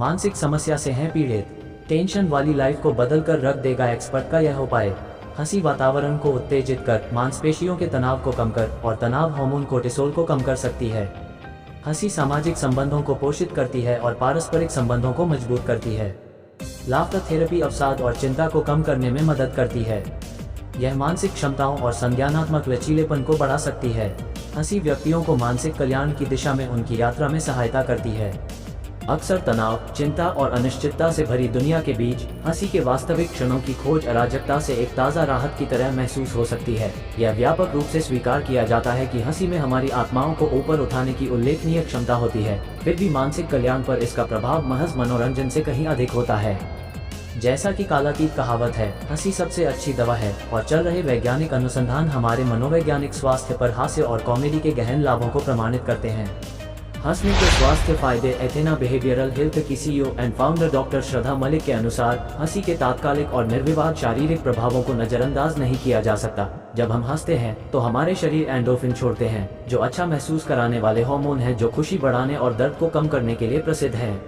मानसिक समस्या से हैं पीड़ित, टेंशन वाली लाइफ को बदल कर रख देगा एक्सपर्ट का यह उपाय। हंसी वातावरण को उत्तेजित कर मांसपेशियों के तनाव को कम कर और तनाव हार्मोन कोर्टिसोल को कम कर सकती है। हंसी सामाजिक संबंधों को पोषित करती है और पारस्परिक संबंधों को मजबूत करती है। लाफ्टर थेरेपी अवसाद और चिंता को कम करने में मदद करती है। यह मानसिक क्षमताओं और संज्ञानात्मक लचीलेपन को बढ़ा सकती है। हंसी व्यक्तियों को मानसिक कल्याण की दिशा में उनकी यात्रा में सहायता करती है। अक्सर तनाव, चिंता और अनिश्चितता से भरी दुनिया के बीच हंसी के वास्तविक क्षणों की खोज अराजकता से एक ताज़ा राहत की तरह महसूस हो सकती है। यह व्यापक रूप से स्वीकार किया जाता है कि हंसी में हमारी आत्माओं को ऊपर उठाने की उल्लेखनीय क्षमता होती है। फिर भी मानसिक कल्याण पर इसका प्रभाव महज मनोरंजन से कहीं अधिक होता है। जैसा कि कालातीत कहावत है, हंसी सबसे अच्छी दवा है, और चल रहे वैज्ञानिक अनुसंधान हमारे मनोवैज्ञानिक स्वास्थ्य पर हास्य और कॉमेडी के गहन लाभों को प्रमाणित करते हैं। हंसने के स्वास्थ्य फायदे। एथेना बिहेवियरल हेल्थ की सीईओ एंड फाउंडर डॉक्टर श्रद्धा मलिक के अनुसार हंसी के तात्कालिक और निर्विवाद शारीरिक प्रभावों को नजरअंदाज नहीं किया जा सकता। जब हम हंसते हैं तो हमारे शरीर एंडोर्फिन छोड़ते हैं, जो अच्छा महसूस कराने वाले हार्मोन हैं जो खुशी बढ़ाने और दर्द को कम करने के लिए प्रसिद्ध हैं।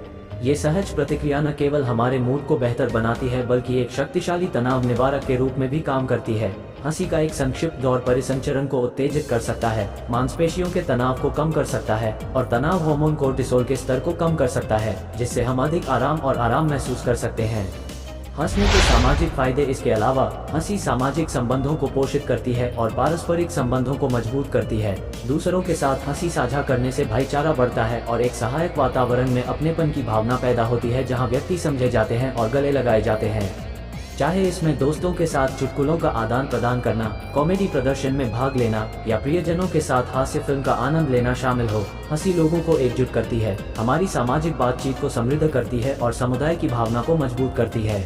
ये सहज प्रतिक्रिया न केवल हमारे मूड को बेहतर बनाती है बल्कि एक शक्तिशाली तनाव निवारक के रूप में भी काम करती है। हंसी का एक संक्षिप्त दौर परिसंचरण को उत्तेजित कर सकता है, मांसपेशियों के तनाव को कम कर सकता है और तनाव हार्मोन कोर्टिसोल के स्तर को कम कर सकता है, जिससे हम अधिक आराम महसूस कर सकते हैं। हंसने के सामाजिक फायदे। इसके अलावा हंसी सामाजिक संबंधों को पोषित करती है और पारस्परिक संबंधों को मजबूत करती है। दूसरों के साथ हंसी साझा करने से भाईचारा बढ़ता है और एक सहायक वातावरण में अपनेपन की भावना पैदा होती है, जहां व्यक्ति समझे जाते हैं और गले लगाए जाते हैं। चाहे इसमें दोस्तों के साथ चुटकुलों का आदान प्रदान करना, कॉमेडी प्रदर्शन में भाग लेना या प्रियजनों के साथ हास्य फिल्म का आनंद लेना शामिल हो, हंसी लोगों को एकजुट करती है, हमारी सामाजिक बातचीत को समृद्ध करती है और समुदाय की भावना को मजबूत करती है।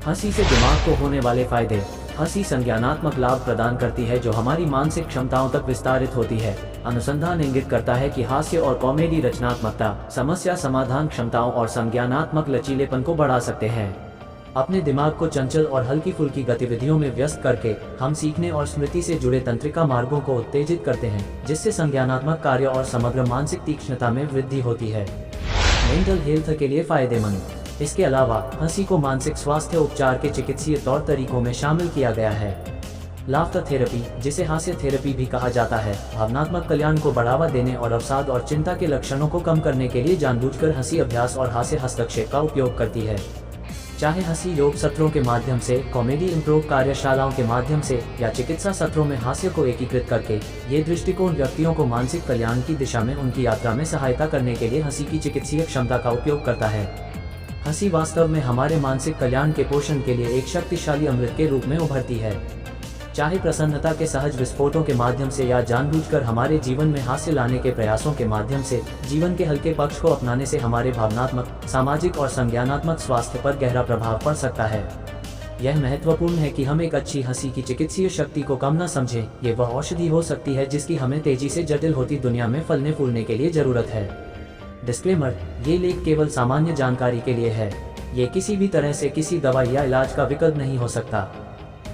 हंसी से दिमाग को होने वाले फायदे। हंसी संज्ञानात्मक लाभ प्रदान करती है जो हमारी मानसिक क्षमताओं तक विस्तारित होती है। अनुसंधान इंगित करता है कि हास्य और कॉमेडी रचनात्मकता, समस्या समाधान क्षमताओं और संज्ञानात्मक लचीलेपन को बढ़ा सकते हैं। अपने दिमाग को चंचल और हल्की फुल्की गतिविधियों में व्यस्त करके हम सीखने और स्मृति से जुड़े तंत्रिका मार्गों को उत्तेजित करते हैं, जिससे संज्ञानात्मक कार्य और समग्र मानसिक तीक्ष्णता में वृद्धि होती है। मेंटल हेल्थ के लिए फायदेमंद। इसके अलावा हंसी को मानसिक स्वास्थ्य उपचार के चिकित्सीय तौर तरीकों में शामिल किया गया है। लाफ्टर थेरेपी, जिसे हास्य थेरेपी भी कहा जाता है, भावनात्मक कल्याण को बढ़ावा देने और अवसाद और चिंता के लक्षणों को कम करने के लिए जानबूझकर हंसी अभ्यास और हास्य हस्तक्षेप का उपयोग करती है। चाहे हंसी योग सत्रों के माध्यम से, कॉमेडी इम्प्रोव कार्यशालाओं के माध्यम से या चिकित्सा सत्रों में हास्य को एकीकृत करके, ये दृष्टिकोण व्यक्तियों को मानसिक कल्याण की दिशा में उनकी यात्रा में सहायता करने के लिए हंसी की चिकित्सीय क्षमता का उपयोग करता है। हंसी वास्तव में हमारे मानसिक कल्याण के पोषण के लिए एक शक्तिशाली अमृत के रूप में उभरती है। चाहे प्रसन्नता के सहज विस्फोटों के माध्यम से या जानबूझकर हमारे जीवन में हास्य लाने के प्रयासों के माध्यम से, जीवन के हल्के पक्ष को अपनाने से हमारे भावनात्मक, सामाजिक और संज्ञानात्मक स्वास्थ्य पर गहरा प्रभाव पड़ सकता है। यह महत्वपूर्ण है कि हम एक अच्छी हंसी की चिकित्सीय शक्ति को कम न समझें। ये वह औषधि हो सकती है जिसकी हमें तेजी से जटिल होती दुनिया में फलने फूलने के लिए जरूरत है। डिस्क्लेमर: ये लेख केवल सामान्य जानकारी के लिए है। ये किसी भी तरह से किसी दवा या इलाज का विकल्प नहीं हो सकता।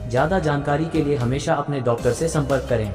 ज़्यादा जानकारी के लिए हमेशा अपने डॉक्टर से संपर्क करें।